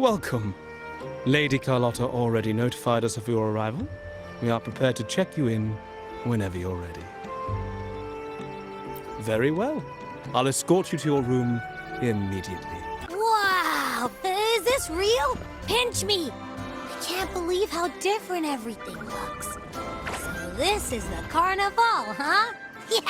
Welcome. Lady Carlotta already notified us of your arrival. We are prepared to check you in whenever you're ready. Very well. I'll escort you to your room immediately. Wow! Is this real? Pinch me! I can't believe how different everything looks. So this is the carnival, huh? Yeah!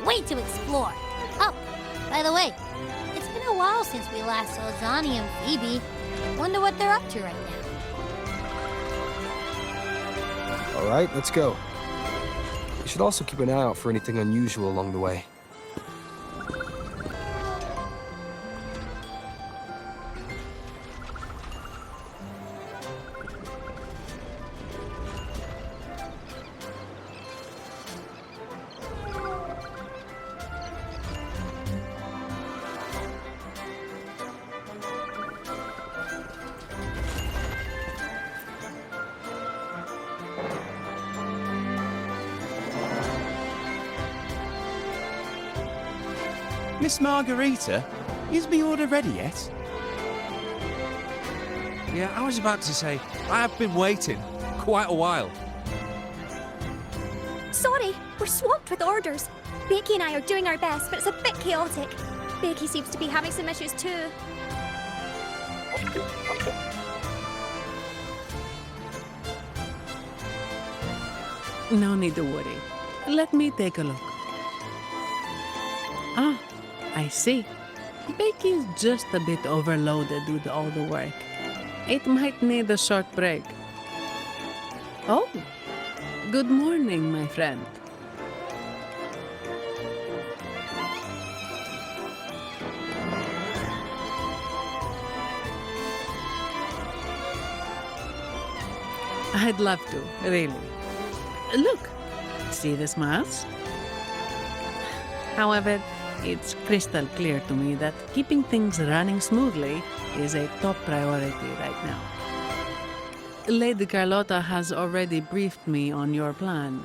Wait to explore. Oh, by the way, it's been a while since we last saw Zani and Phoebe. Wonder what they're up to right now. All right, let's go. You should also keep an eye out for anything unusual along the way. Miss Margarita, is my order ready yet? Yeah, I was about to say, I have been waiting quite a while. Sorry, we're swamped with orders. Becky and I are doing our best, but it's a bit chaotic. Becky seems to be having some issues too. No need to worry. Let me take a look. Ah, I see. Becky's just a bit overloaded with all the work. It might need a short break. Oh, good morning, my friend. I'd love to, really. Look, see the smiles? However, it's crystal clear to me that keeping things running smoothly is a top priority right now. Lady Carlotta has already briefed me on your plan.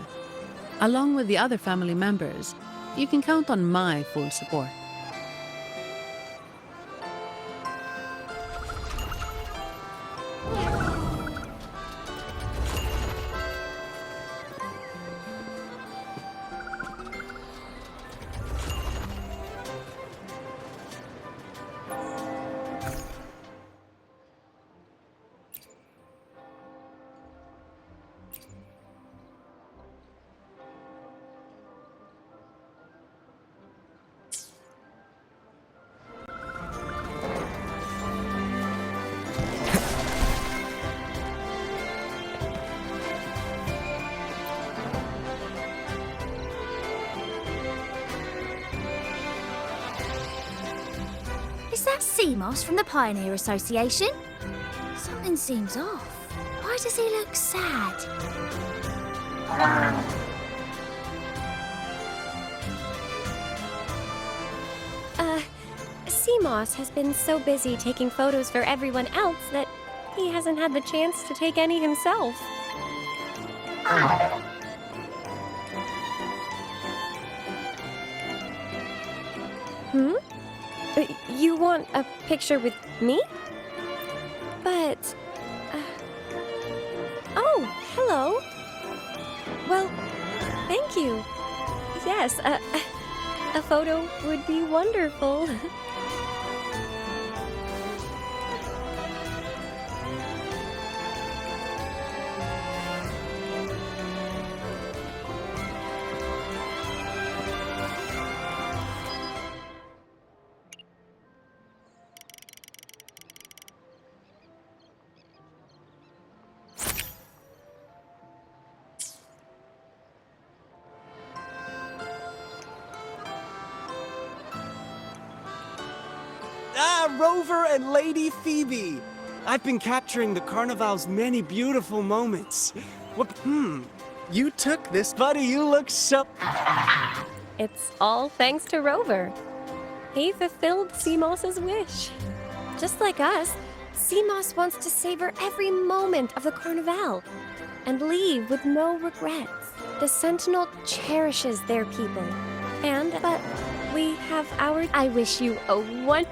Along with the other family members, you can count on my full support. Is that Seamoss from the Pioneer Association? Something seems off. Why does he look sad? Seamoss has been so busy taking photos for everyone else that he hasn't had the chance to take any himself. You want a picture with me? But... Oh, hello. Well, thank you. Yes, a photo would be wonderful. Rover and Lady Phoebe. I've been capturing the Carnival's many beautiful moments. You took this, buddy. You look so... It's all thanks to Rover. He fulfilled Seamoss's wish. Just like us, Seamoss wants to savor every moment of the Carnival and leave with no regrets. The Sentinel cherishes their people. But we have our... I wish you a one...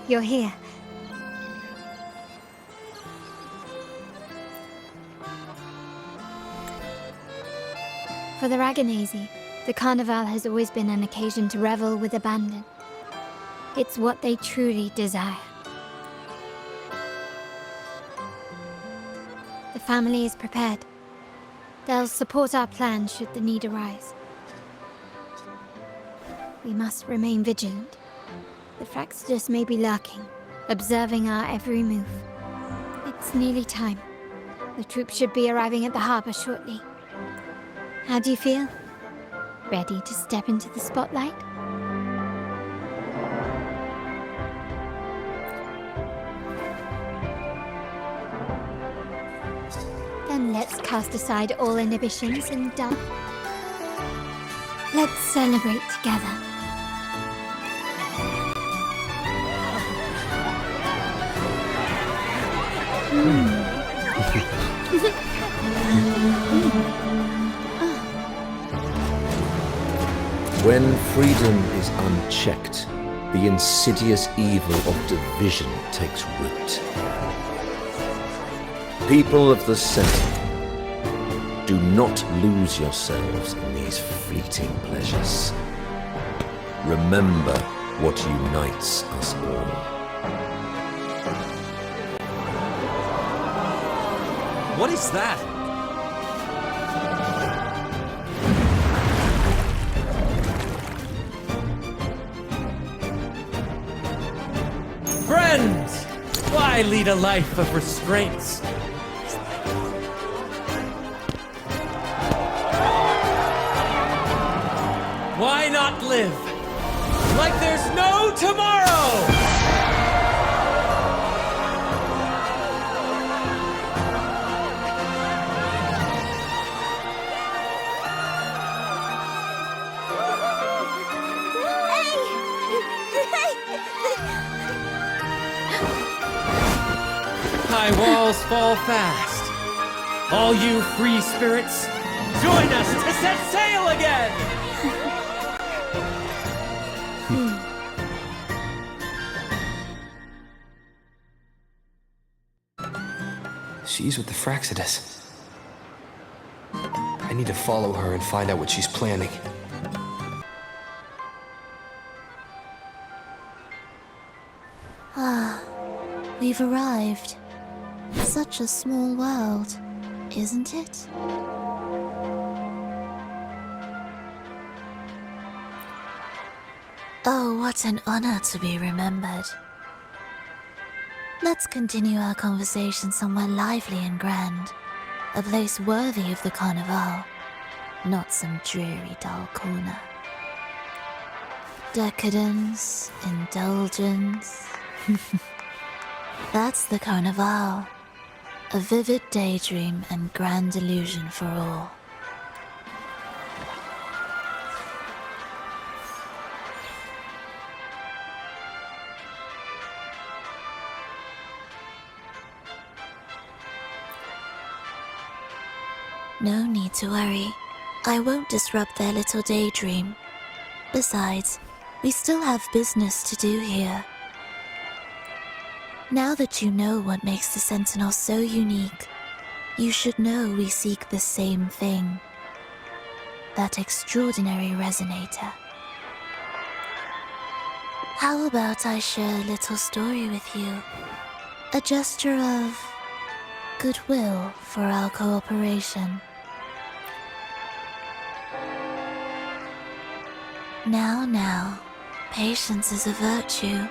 You're here. For the Raganazy, the Carnival has always been an occasion to revel with abandon. It's what they truly desire. The family is prepared. They'll support our plan should the need arise. We must remain vigilant. The Fraxidus may be lurking, observing our every move. It's nearly time. The troops should be arriving at the harbor shortly. How do you feel? Ready to step into the spotlight? Then let's cast aside all inhibitions and dance. Let's celebrate together. When freedom is unchecked, the insidious evil of division takes root. People of the Sentinel, do not lose yourselves in these fleeting pleasures. Remember what unites us all. What is that? Friends! Why lead a life of restraints? Why not live like there's no tomorrow? High walls fall fast. All you free spirits, join us to set sail again! She's with the Fraxidus. I need to follow her and find out what she's planning. We've arrived. Such a small world, isn't it? Oh, what an honor to be remembered. Let's continue our conversation somewhere lively and grand. A place worthy of the Carnival, not some dreary, dull corner. Decadence, indulgence. That's the Carnival. A vivid daydream and grand illusion for all. No need to worry. I won't disrupt their little daydream. Besides, we still have business to do here. Now that you know what makes the Sentinel so unique, you should know we seek the same thing. That extraordinary resonator. How about I share a little story with you? A gesture of goodwill for our cooperation. Now, patience is a virtue.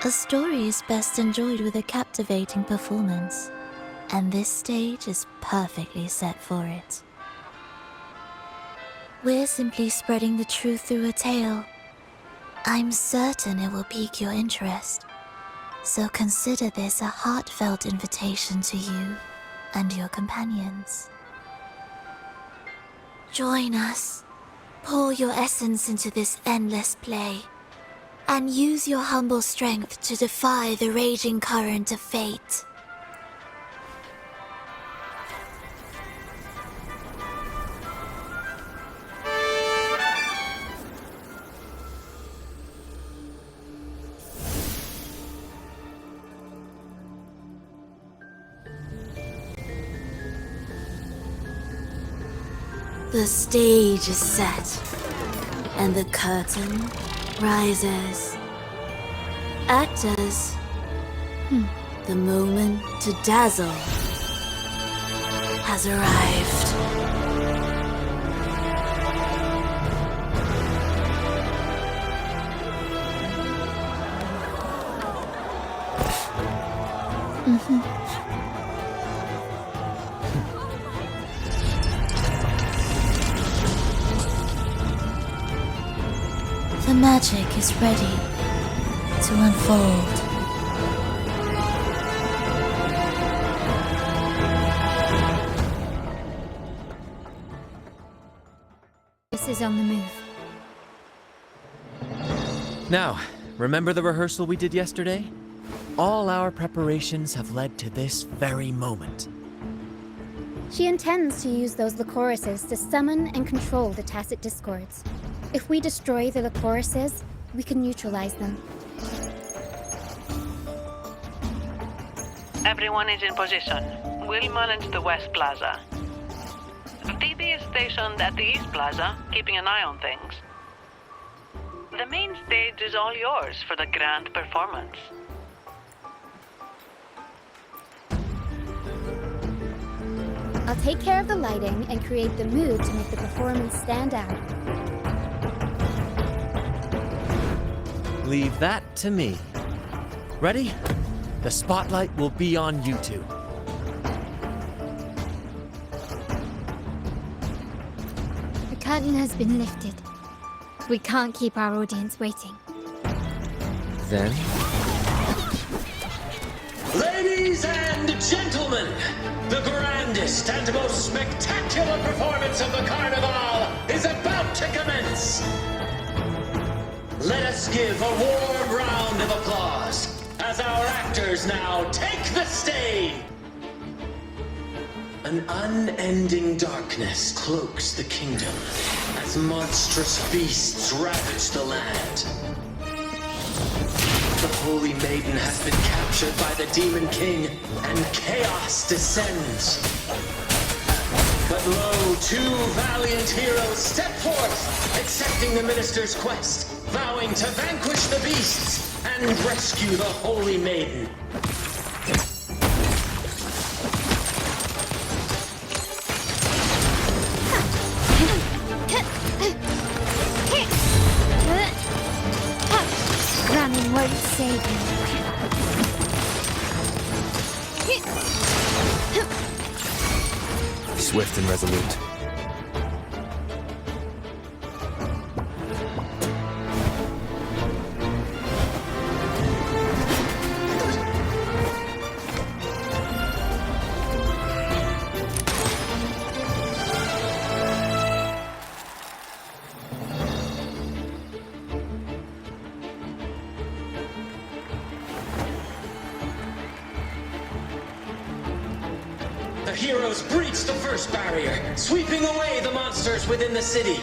A story is best enjoyed with a captivating performance, and this stage is perfectly set for it. We're simply spreading the truth through a tale. I'm certain it will pique your interest, so consider this a heartfelt invitation to you and your companions. Join us. Pour your essence into this endless play, and use your humble strength to defy the raging current of fate. The stage is set, and the curtain rises. Actors, the moment to dazzle has arrived. The magic is ready to unfold. This is on the move. Now, remember the rehearsal we did yesterday? All our preparations have led to this very moment. She intends to use those Lycorises to summon and control the Tacit Discords. If we destroy the Lycorises, we can neutralize them. Everyone is in position. We'll manage the West Plaza. Phoebe is stationed at the East Plaza, keeping an eye on things. The main stage is all yours for the grand performance. I'll take care of the lighting and create the mood to make the performance stand out. Leave that to me. Ready? The spotlight will be on you two. The curtain has been lifted. We can't keep our audience waiting. Then, Ladies and gentlemen, the grandest and most spectacular performance of the Carnival is about to commence. Let us give a warm round of applause as our actors now take the stage. An unending darkness cloaks the kingdom as monstrous beasts ravage the land. The Holy Maiden has been captured by the Demon King, and chaos descends. But lo, two valiant heroes step forth, accepting the minister's quest, vowing to vanquish the beasts and rescue the Holy Maiden. Running won't save you. Swift and resolute. the heroes breached the first barrier, sweeping away the monsters within the city.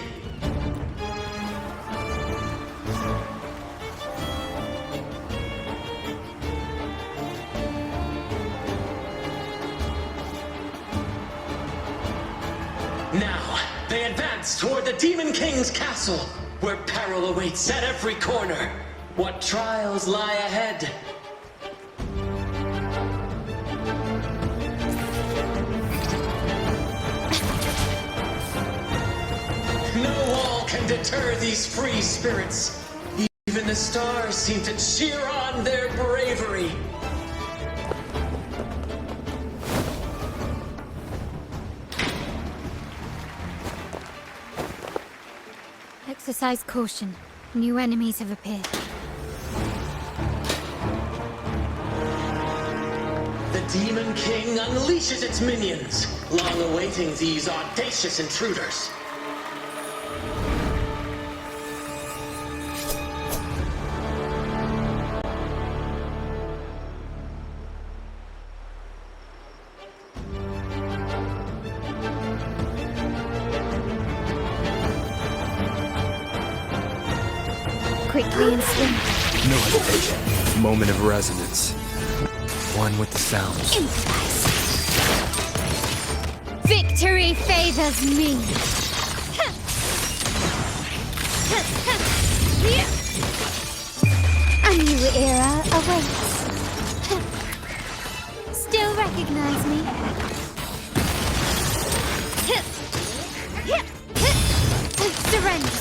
Now, they advance toward the Demon King's castle, where peril awaits at every corner. What trials lie ahead? No wall can deter these free spirits. Even the stars seem to cheer on their bravery. Exercise caution. New enemies have appeared. The Demon King unleashes its minions, long awaiting these audacious intruders. Quickly and swim. No hesitation. Moment of resonance. One with the sounds. Improvise. Victory favors me. A new era awaits. Still recognize me? Surrender.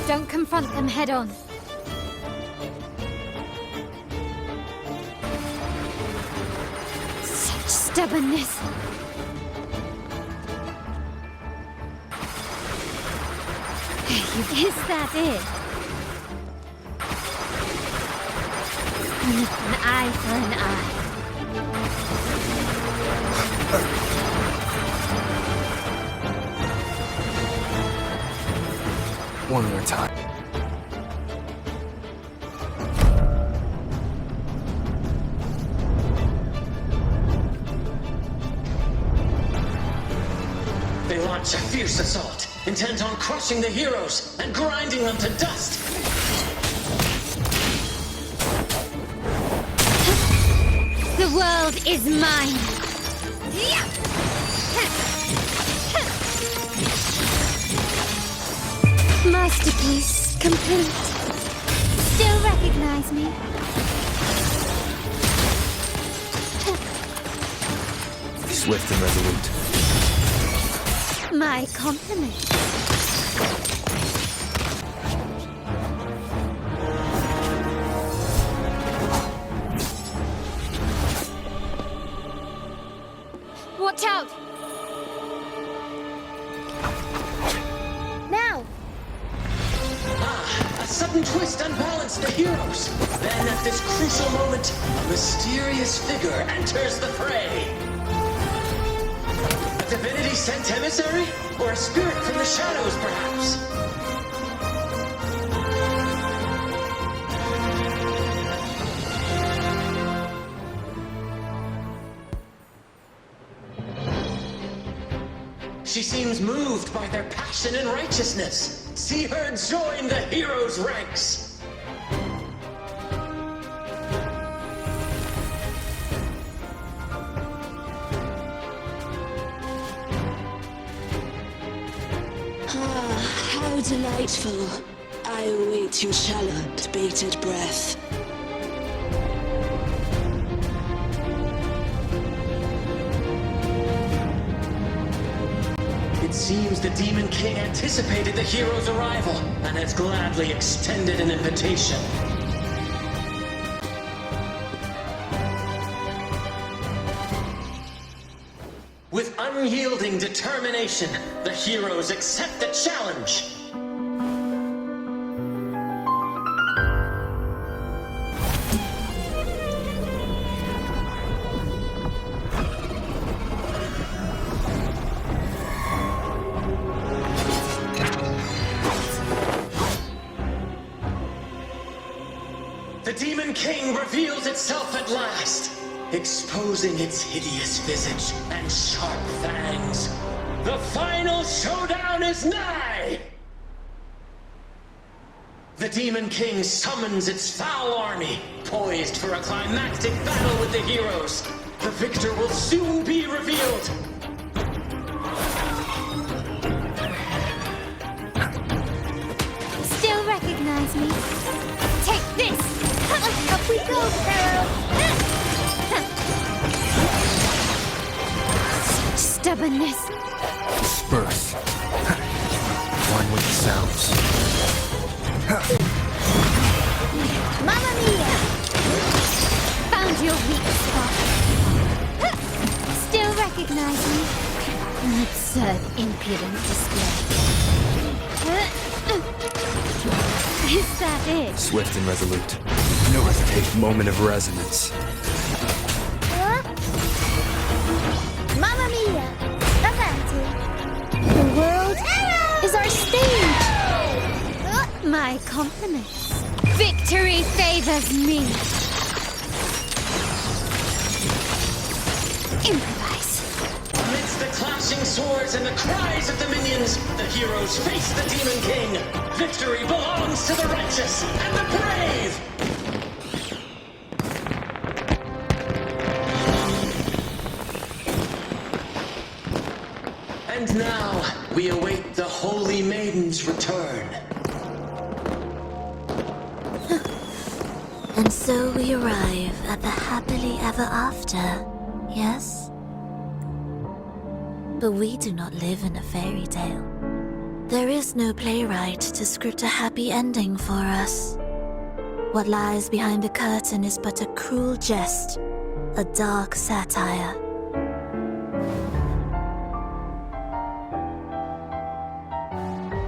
Don't confront them head on. Such stubbornness. Is that it? An eye for an eye. One more time. They launch a fierce assault, intent on crushing the heroes and grinding them to dust. The world is mine. Masterpiece complete. Still recognize me? Swift and resolute. My compliment. Watch out! Now! A sudden twist unbalanced the heroes. Then at this crucial moment, a mysterious figure enters the fray. A divinity sent emissary? Or a spirit from the shadows, perhaps? She seems moved by their passion and righteousness. See her join the heroes' ranks. How delightful. I await your shallow, bated breath. It seems the Demon King anticipated the hero's arrival and has gladly extended an invitation. With unyielding determination, the heroes accept the challenge. King reveals itself at last, exposing its hideous visage and sharp fangs. The final showdown is nigh! The Demon King summons its foul army, poised for a climactic battle with the heroes. The victor will soon be revealed. Still recognize me? Take this! Up we go, Pharaoh! Such stubbornness. Disperse. One with the sounds. Mamma mia! Found your weak spot. Still recognize me? An absurd, impudent display. Is that it? Swift and resolute. No hesitation. Moment of resonance. Mamma mia! Avanti! The world is our stage! My compliments. Victory favors me. Improvise. Amidst the clashing swords and the cries of the minions, the heroes face the Demon King. Victory belongs to the righteous and the brave! And now, we await the Holy Maiden's return. And so we arrive at the happily ever after, yes? But we do not live in a fairy tale. There is no playwright to script a happy ending for us. What lies behind the curtain is but a cruel jest, a dark satire.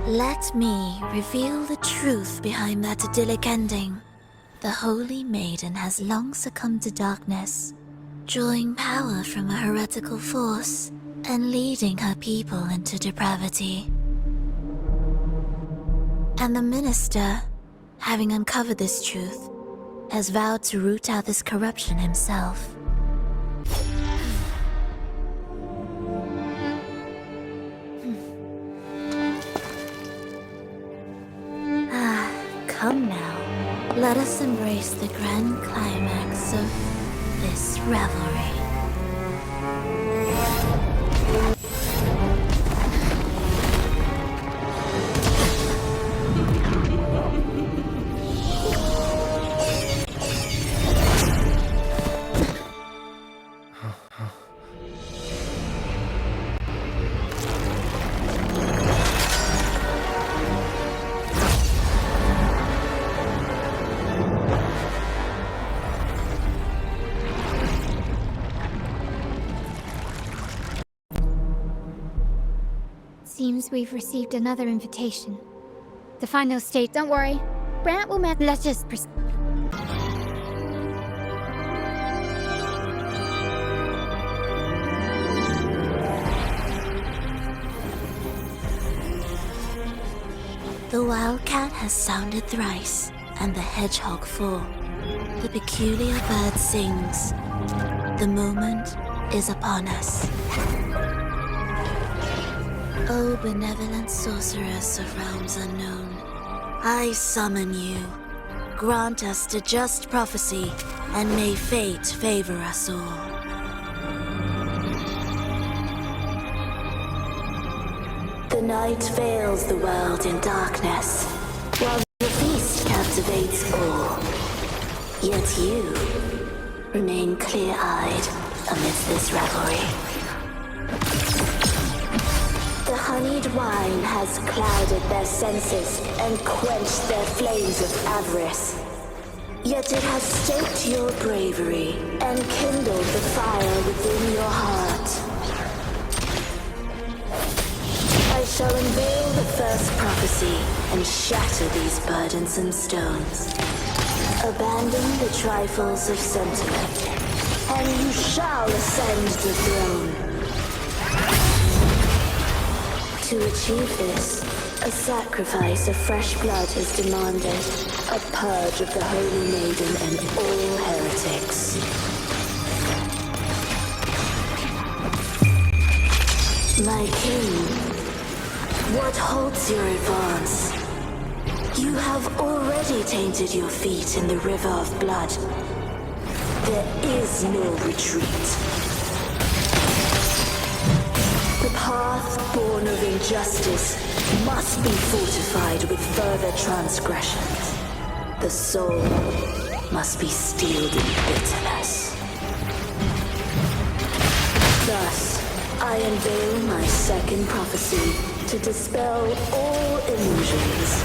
Let me reveal the truth behind that idyllic ending. The Holy Maiden has long succumbed to darkness, drawing power from a heretical force and leading her people into depravity. And the minister, having uncovered this truth, has vowed to root out this corruption himself. Come now. Let us embrace the grand climax of this revelry. Seems we've received another invitation. The final stage. Don't worry. Brant will met. Let's just proceed. The wildcat has sounded thrice, and the hedgehog four. The peculiar bird sings. The moment is upon us. O benevolent sorceress of realms unknown, I summon you. Grant us the just prophecy, and may fate favor us all. The night veils the world in darkness, while the feast captivates all. Yet you remain clear-eyed amidst this revelry. The honeyed wine has clouded their senses and quenched their flames of avarice. Yet it has stoked your bravery and kindled the fire within your heart. I shall unveil the first prophecy and shatter these burdensome stones. Abandon the trifles of sentiment, and you shall ascend the throne. To achieve this, a sacrifice of fresh blood is demanded. A purge of the Holy Maiden and all heretics. My king, what halts your advance? You have already tainted your feet in the river of blood. There is no retreat. The path born of injustice must be fortified with further transgressions. The soul must be steeled in bitterness. Thus, I unveil my second prophecy to dispel all illusions.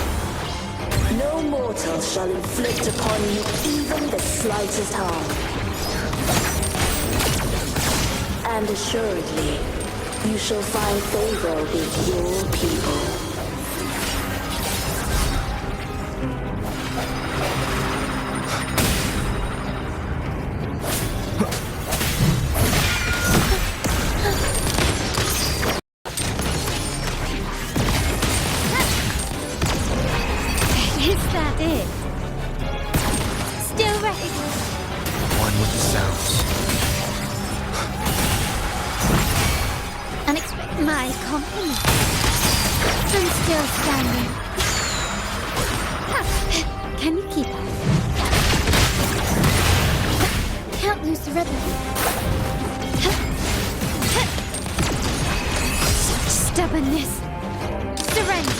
No mortal shall inflict upon you even the slightest harm. And assuredly, you shall find favor with your people. Is that it? Still recognize. One with the sounds. Unexpected. My compliment. I'm still standing. Can you keep up? Can't lose the rhythm. Such stubbornness. Surrender.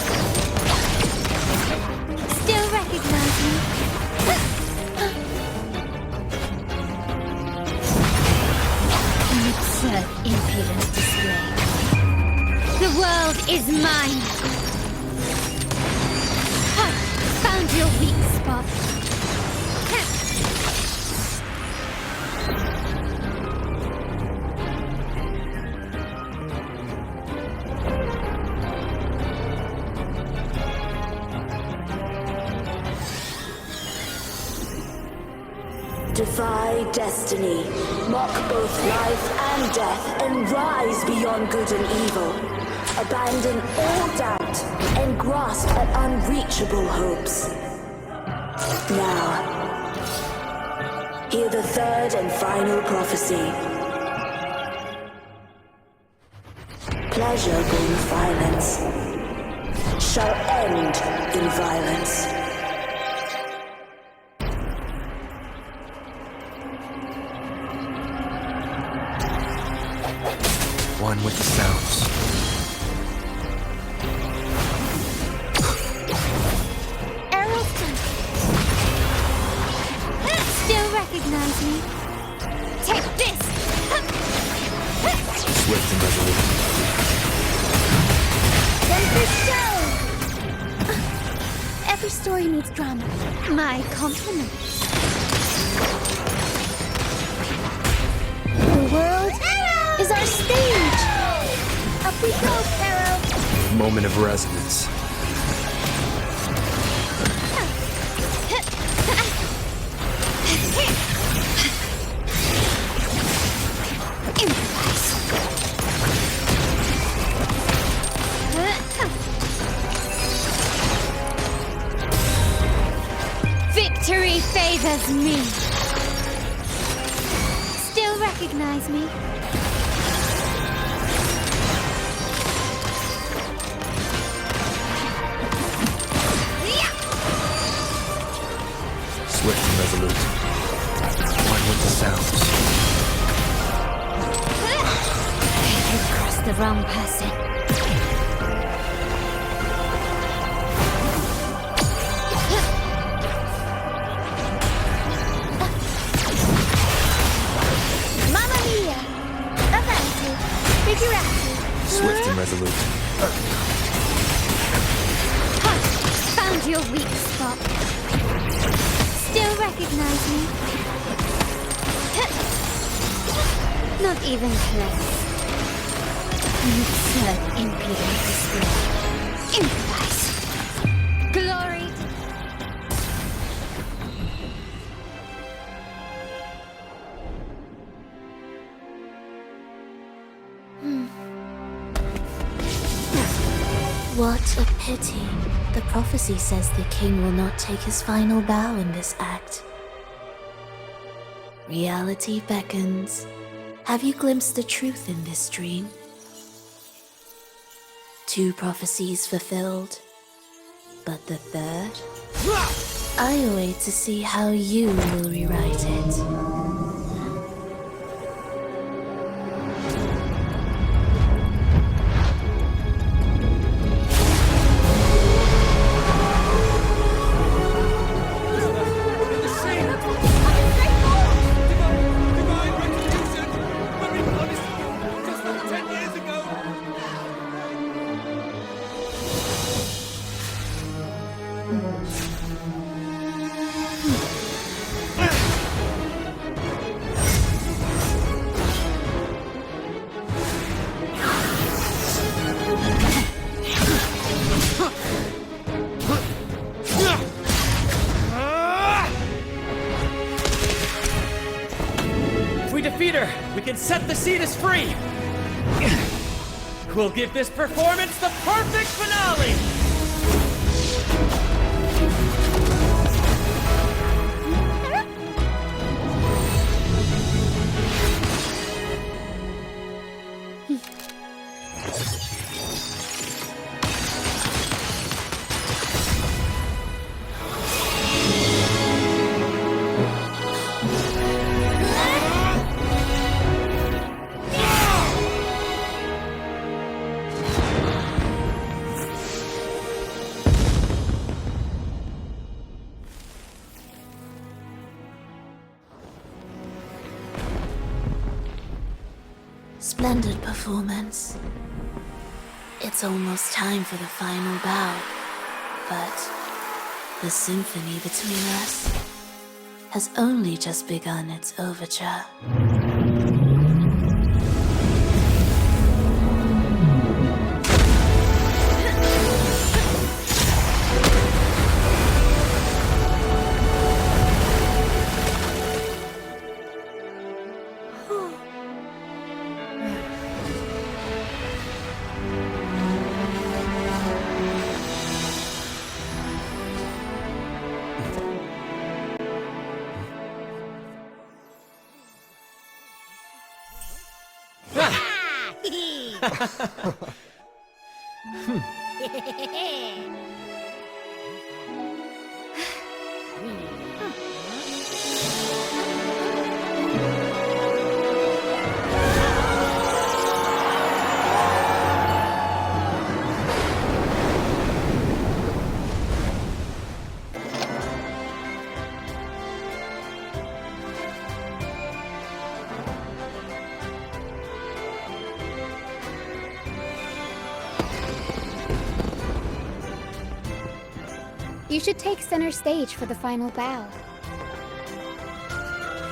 Still recognize me. An absurd, impudent display. The world is mine. Found your weak spot. Defy destiny, mock both life and death, and rise beyond good and evil. Abandon all doubt and grasp at unreachable hopes. Now, hear the third and final prophecy. Pleasure born of violence shall end in violence. One with the sounds. Arrowston. Still recognize me. Take this. Swift and resolute. Then for show. Every story needs drama. My compliments. The world is our stage. Up we go, Pharaoh. Moment of resonance. Victory favors me. Still recognize me. Swift and resolute. One with the sounds. You've crossed the wrong person. Mamma mia! Avanti! Figurati! Swift and resolute. Found your weak spot. Still recognize me? Not even close. An absurd, impudent display. Improvise. Glory. What? A pity. The prophecy says the king will not take his final bow in this act. Reality beckons. Have you glimpsed the truth in this dream? 2 prophecies fulfilled, but the third? I await to see how you will rewrite it. We can set the Cetus free! We'll give this performance the perfect finale! Splendid performance. It's almost time for the final bow, but the symphony between us has only just begun its overture. You should take center stage for the final bow.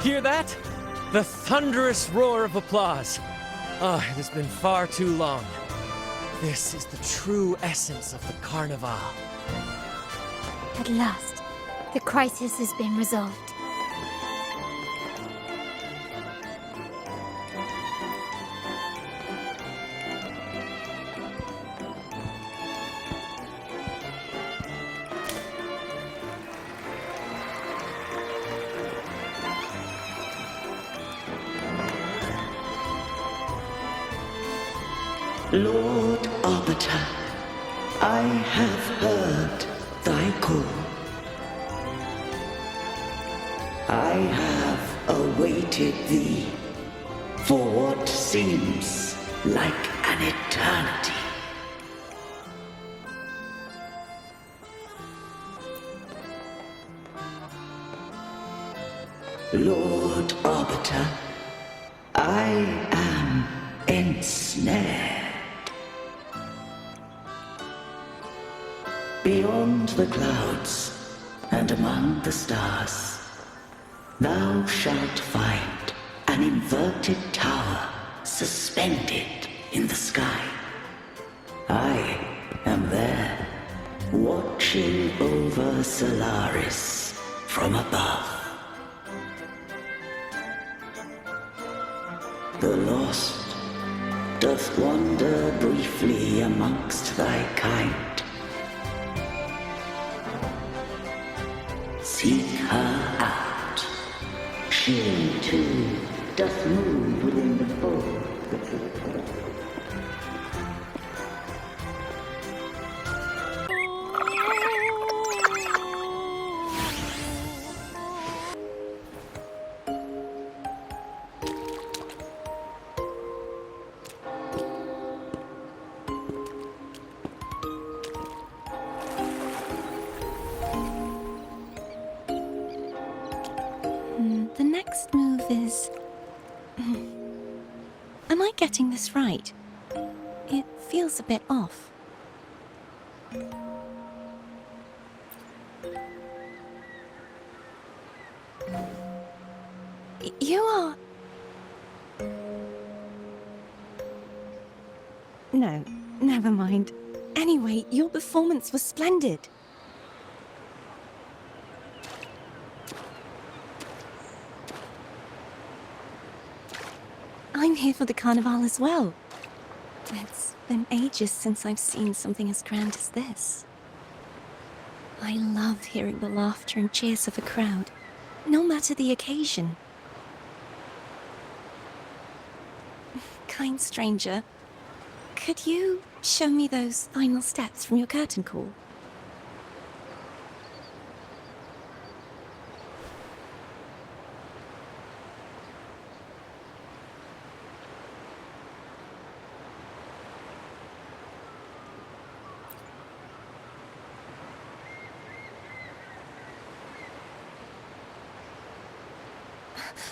Hear that? The thunderous roar of applause. Oh, it has been far too long. This is the true essence of the Carnival. At last, the crisis has been resolved. Lord Arbiter, I have heard thy call. I have awaited thee for what seems like an eternity. Lord Arbiter, I am ensnared. Beyond the clouds and among the stars, thou shalt find an inverted tower suspended in the sky. I am there, watching over Solaris from above. The lost doth wander briefly amongst thy kind, Seek her out. She, too, doth move within the fold. The next move is... Am I getting this right? It feels a bit off. You are... No, never mind. Anyway, your performance was splendid. I'm here for the carnival as well. It's been ages since I've seen something as grand as this. I love hearing the laughter and cheers of a crowd, no matter the occasion. Kind stranger, could you show me those final steps from your curtain call?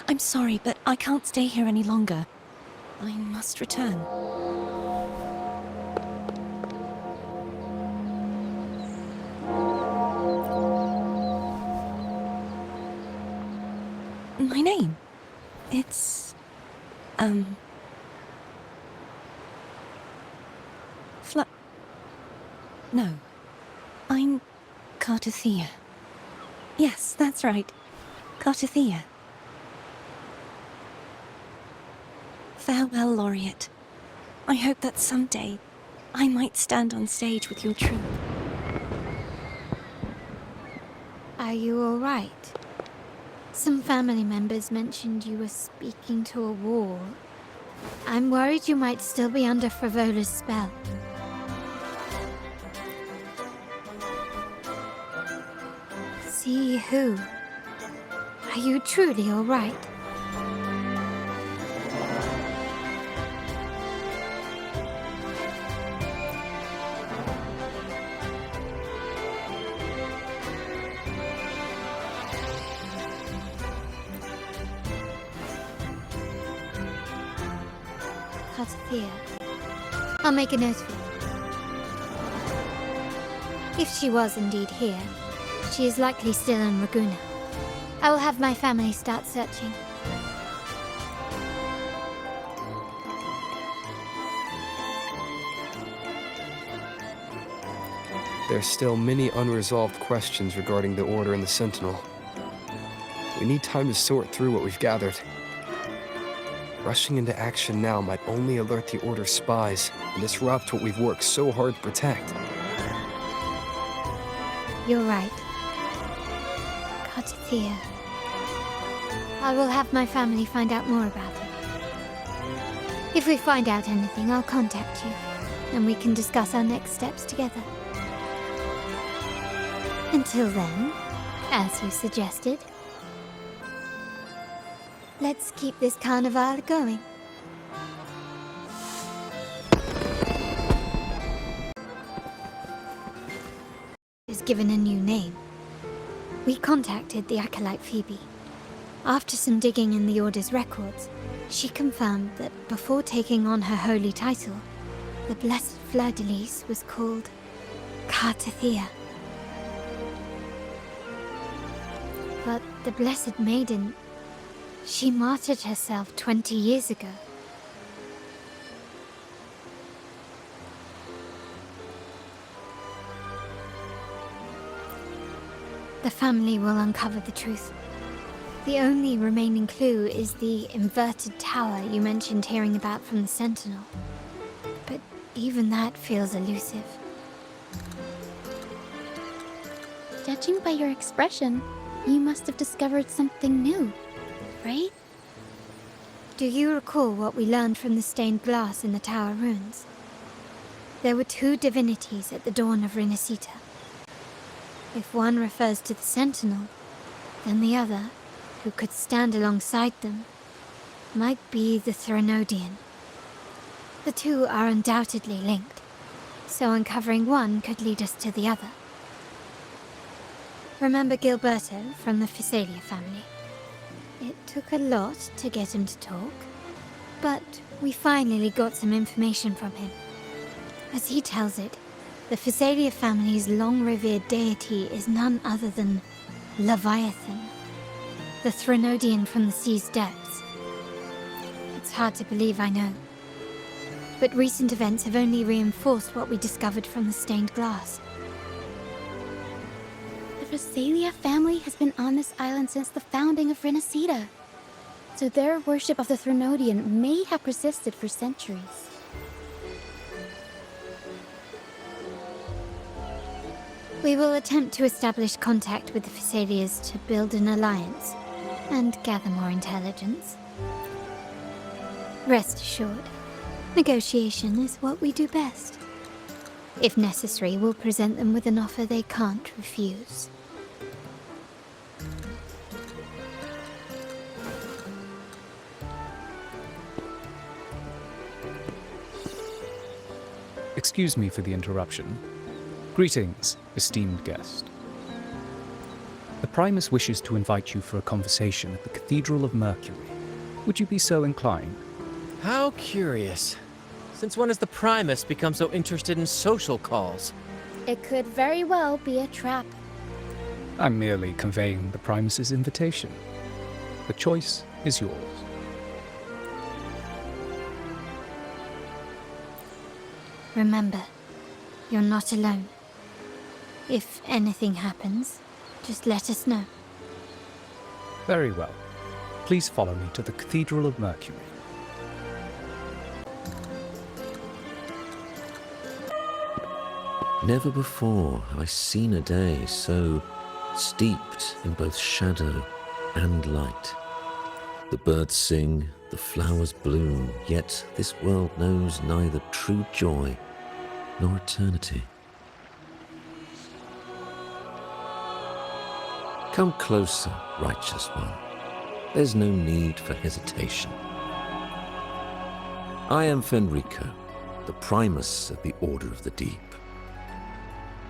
I'm sorry, but I can't stay here any longer. I must return. My name? It's... No. I'm Cartothea. Yes, that's right. Cartothea. Farewell, Laureate. I hope that someday I might stand on stage with your troupe. Are you all right? Some family members mentioned you were speaking to a wall. I'm worried you might still be under Frivola's spell. See who? Are you truly all right? Cartothea. I'll make a note of it. If she was indeed here, she is likely still in Raguna. I will have my family start searching. There's still many unresolved questions regarding the Order and the Sentinel. We need time to sort through what we've gathered. Rushing into action now might only alert the Order's spies and disrupt what we've worked so hard to protect. You're right. Cartothea. I will have my family find out more about it. If we find out anything, I'll contact you, and we can discuss our next steps together. Until then, as you suggested, let's keep this carnival going. Is given a new name. We contacted the acolyte Phoebe. After some digging in the Order's records, she confirmed that before taking on her holy title, the Blessed Fleur-de-Lis was called Cartothea. But the Blessed Maiden, she martyred herself 20 years ago. The family will uncover the truth. The only remaining clue is the inverted tower you mentioned hearing about from the Sentinel. But even that feels elusive. Judging by your expression, you must have discovered something new, right? Do you recall what we learned from the stained glass in the tower ruins? There were two divinities at the dawn of Renacita. If one refers to the Sentinel, then the other, who could stand alongside them, might be the Threnodian. The two are undoubtedly linked, so uncovering one could lead us to the other. Remember Gilberto from the Physalia family? It took a lot to get him to talk, but we finally got some information from him. As he tells it, the Physalia family's long-revered deity is none other than Leviathan, the Threnodian from the sea's depths. It's hard to believe, I know. But recent events have only reinforced what we discovered from the stained glass. The Physalia family has been on this island since the founding of Renacita, so their worship of the Threnodian may have persisted for centuries. We will attempt to establish contact with the Physalias to build an alliance and gather more intelligence. Rest assured, negotiation is what we do best. If necessary, we'll present them with an offer they can't refuse. Excuse me for the interruption. Greetings, esteemed guest. The Primus wishes to invite you for a conversation at the Cathedral of Mercury. Would you be so inclined? How curious. Since when has the Primus become so interested in social calls? It could very well be a trap. I'm merely conveying the Primus's invitation. The choice is yours. Remember, you're not alone. If anything happens, just let us know. Very well. Please follow me to the Cathedral of Mercury. Never before have I seen a day so steeped in both shadow and light. The birds sing, the flowers bloom, yet this world knows neither true joy nor eternity. Come closer, righteous one. There's no need for hesitation. I am Fenrico, the Primus of the Order of the Deep.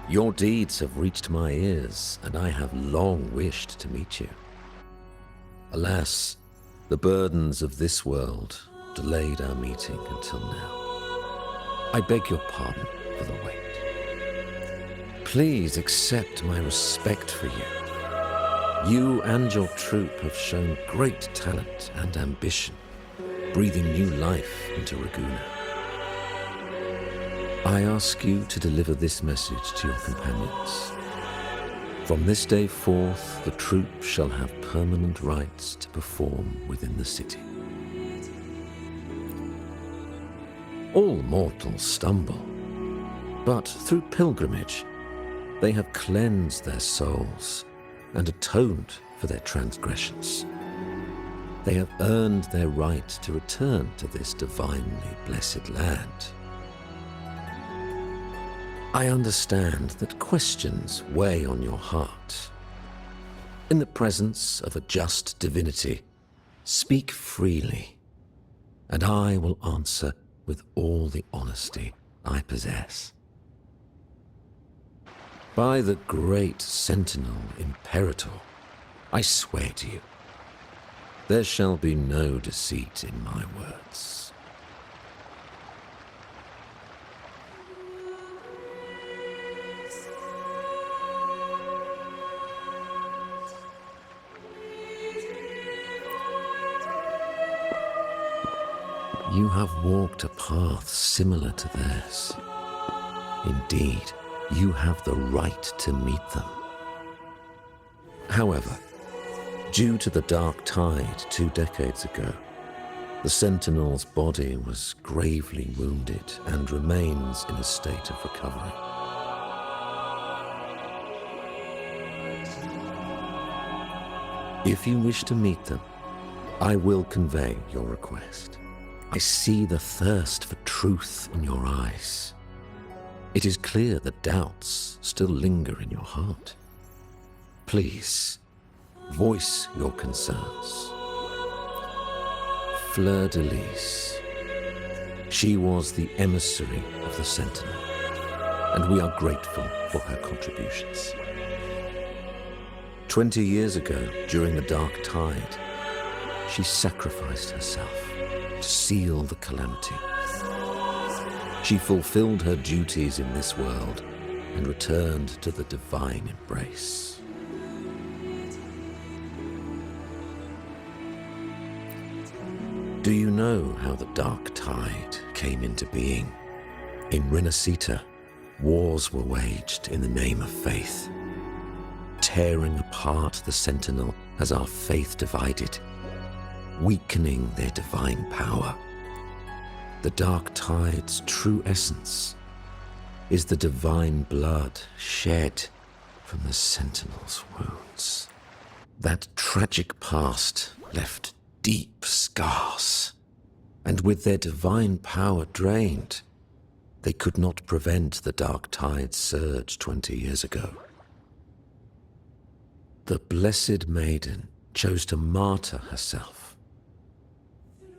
Your deeds have reached my ears, and I have long wished to meet you. Alas, the burdens of this world delayed our meeting until now. I beg your pardon for the wait. Please accept my respect for you. You and your troop have shown great talent and ambition, breathing new life into Raguna. I ask you to deliver this message to your companions. From this day forth, the troop shall have permanent rights to perform within the city. All mortals stumble, but through pilgrimage, they have cleansed their souls and atoned for their transgressions. They have earned their right to return to this divinely blessed land. I understand that questions weigh on your heart. In the presence of a just divinity, speak freely, and I will answer with all the honesty I possess. By the great Sentinel Imperator, I swear to you, there shall be no deceit in my words. You have walked a path similar to theirs. Indeed, you have the right to meet them. However, due to the dark tide 2 decades ago, the Sentinel's body was gravely wounded and remains in a state of recovery. If you wish to meet them, I will convey your request. I see the thirst for truth in your eyes. It is clear that doubts still linger in your heart. Please, voice your concerns. Fleur de Lis. She was the emissary of the Sentinel, and we are grateful for her contributions. 20 years ago, during the Dark Tide, she sacrificed herself to seal the calamity. She fulfilled her duties in this world and returned to the divine embrace. Do you know how the Dark Tide came into being? In Renacita, wars were waged in the name of faith, tearing apart the Sentinel as our faith divided, weakening their divine power. The Dark Tide's true essence is the divine blood shed from the Sentinel's wounds. That tragic past left deep scars, and with their divine power drained, they could not prevent the Dark Tide's surge 20 years ago. The Blessed Maiden chose to martyr herself.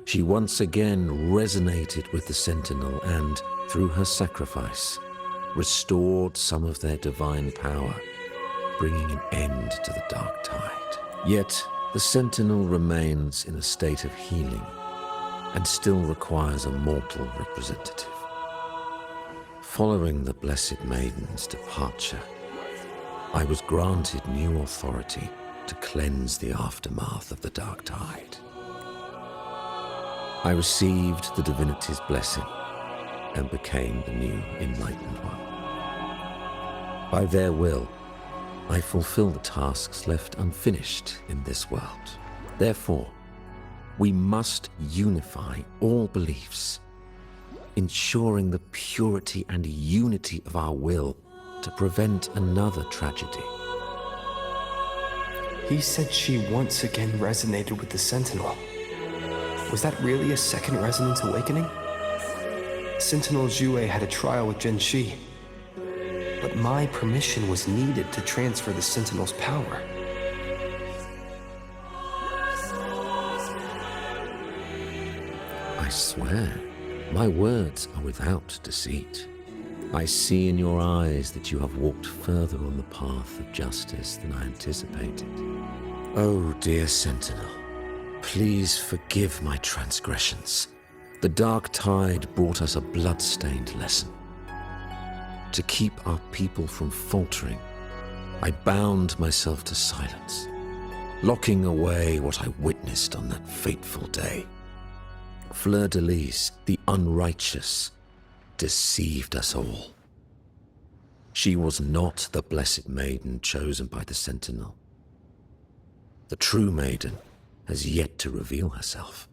She once again resonated with the Sentinel and, through her sacrifice, restored some of their divine power, bringing an end to the Dark Tide. Yet, the Sentinel remains in a state of healing and still requires a mortal representative. Following the Blessed Maiden's departure, I was granted new authority to cleanse the aftermath of the Dark Tide. I received the divinity's blessing and became the new Enlightened One. By their will, I fulfill the tasks left unfinished in this world. Therefore, we must unify all beliefs, ensuring the purity and unity of our will to prevent another tragedy. He said she once again resonated with the Sentinel. Was that really a second resonance awakening? Sentinel Jue had a trial with Genshi, but my permission was needed to transfer the Sentinel's power. I swear, my words are without deceit. I see in your eyes that you have walked further on the path of justice than I anticipated. Oh, dear Sentinel, please forgive my transgressions. The Dark Tide brought us a blood-stained lesson. To keep our people from faltering, I bound myself to silence, locking away what I witnessed on that fateful day. Fleur de Lis, the unrighteous, deceived us all. She was not the Blessed Maiden chosen by the Sentinel. The true Maiden has yet to reveal herself.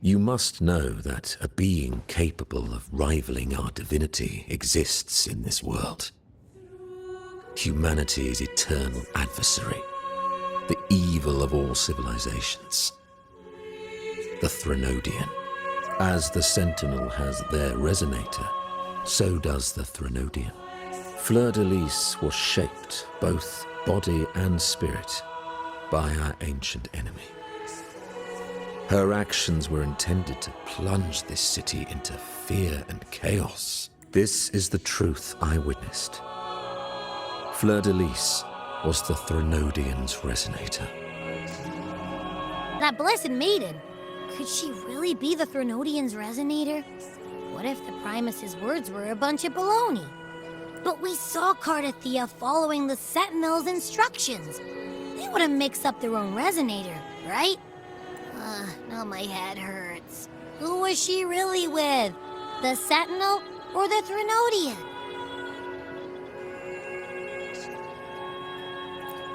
You must know that a being capable of rivaling our divinity exists in this world. Humanity's eternal adversary, the evil of all civilizations, the Threnodian. As the Sentinel has their resonator, so does the Threnodian. Fleur de Lis was shaped, both body and spirit, by our ancient enemy. Her actions were intended to plunge this city into fear and chaos. This is the truth I witnessed. Fleur de Lis was the Threnodian's resonator. That Blessed Maiden, could she really be the Threnodian's resonator? What if the Primus's words were a bunch of baloney? But we saw Cardathea following the Sentinel's instructions. They wouldn't mix up their own resonator, right? Now my head hurts. Who was she really with? The Sentinel or the Threnodian?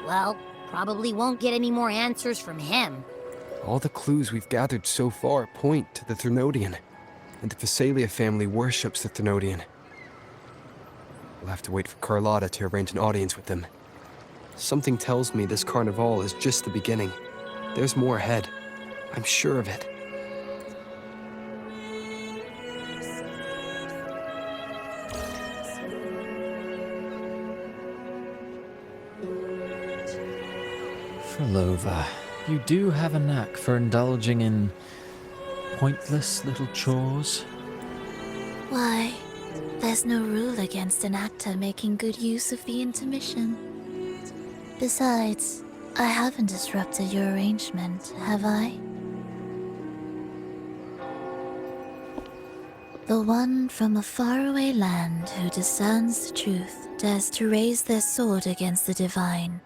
Well, probably won't get any more answers from him. All the clues we've gathered so far point to the Threnodian, and the Phasalia family worships the Threnodian. We'll have to wait for Carlotta to arrange an audience with them. Something tells me this carnival is just the beginning. There's more ahead. I'm sure of it. Frolova, you do have a knack for indulging in pointless little chores. Why, there's no rule against an actor making good use of the intermission. Besides, I haven't disrupted your arrangement, have I? The one from a faraway land who discerns the truth dares to raise their sword against the divine.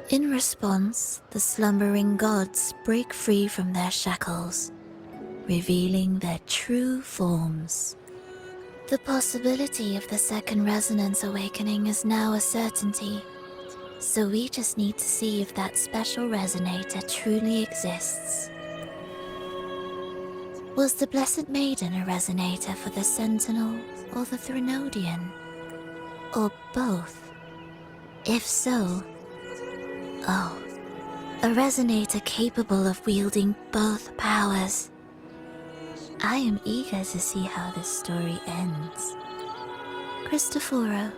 In response, the slumbering gods break free from their shackles, revealing their true forms. The possibility of the second resonance awakening is now a certainty, so we just need to see if that special resonator truly exists. Was the Blessed Maiden a resonator for the Sentinel or the Threnodian? Or both? If so, oh, a resonator capable of wielding both powers. I am eager to see how this story ends. Cristoforo,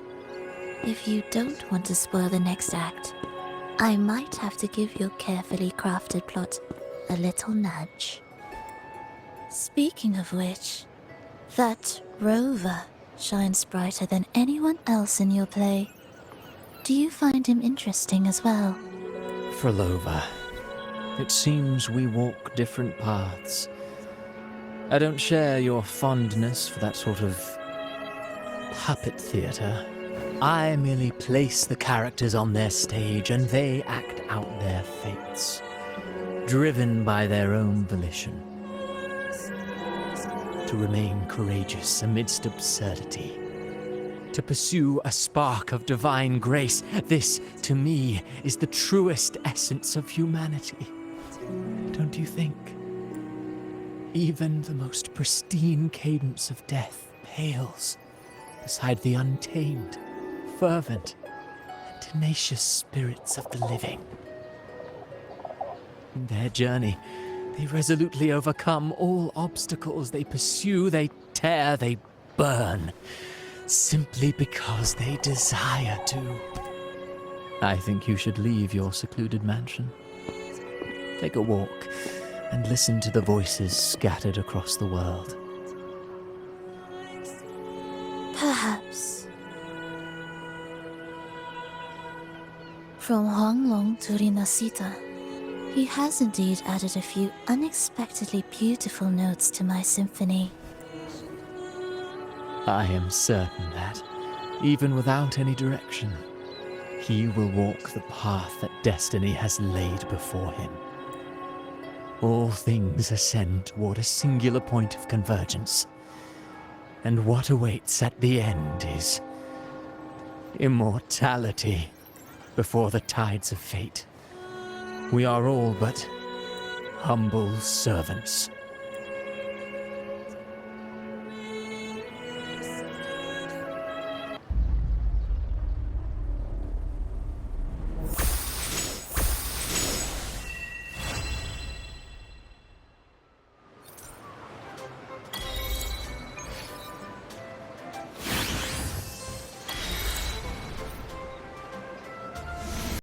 if you don't want to spoil the next act, I might have to give your carefully crafted plot a little nudge. Speaking of which, that Rover shines brighter than anyone else in your play. Do you find him interesting as well? Frolova, it seems we walk different paths. I don't share your fondness for that sort of puppet theatre. I merely place the characters on their stage and they act out their fates, driven by their own volition. To remain courageous amidst absurdity. To pursue a spark of divine grace. This, to me, is the truest essence of humanity. Don't you think? Even the most pristine cadence of death pales beside the untamed, fervent, and tenacious spirits of the living. In their journey, they resolutely overcome all obstacles. They pursue, they tear, they burn, simply because they desire to. I think you should leave your secluded mansion. Take a walk and listen to the voices scattered across the world. Perhaps. From Huanglong to Rinasita, he has indeed added a few unexpectedly beautiful notes to my symphony. I am certain that, even without any direction, he will walk the path that destiny has laid before him. All things ascend toward a singular point of convergence, and what awaits at the end is immortality before the tides of fate. We are all but humble servants.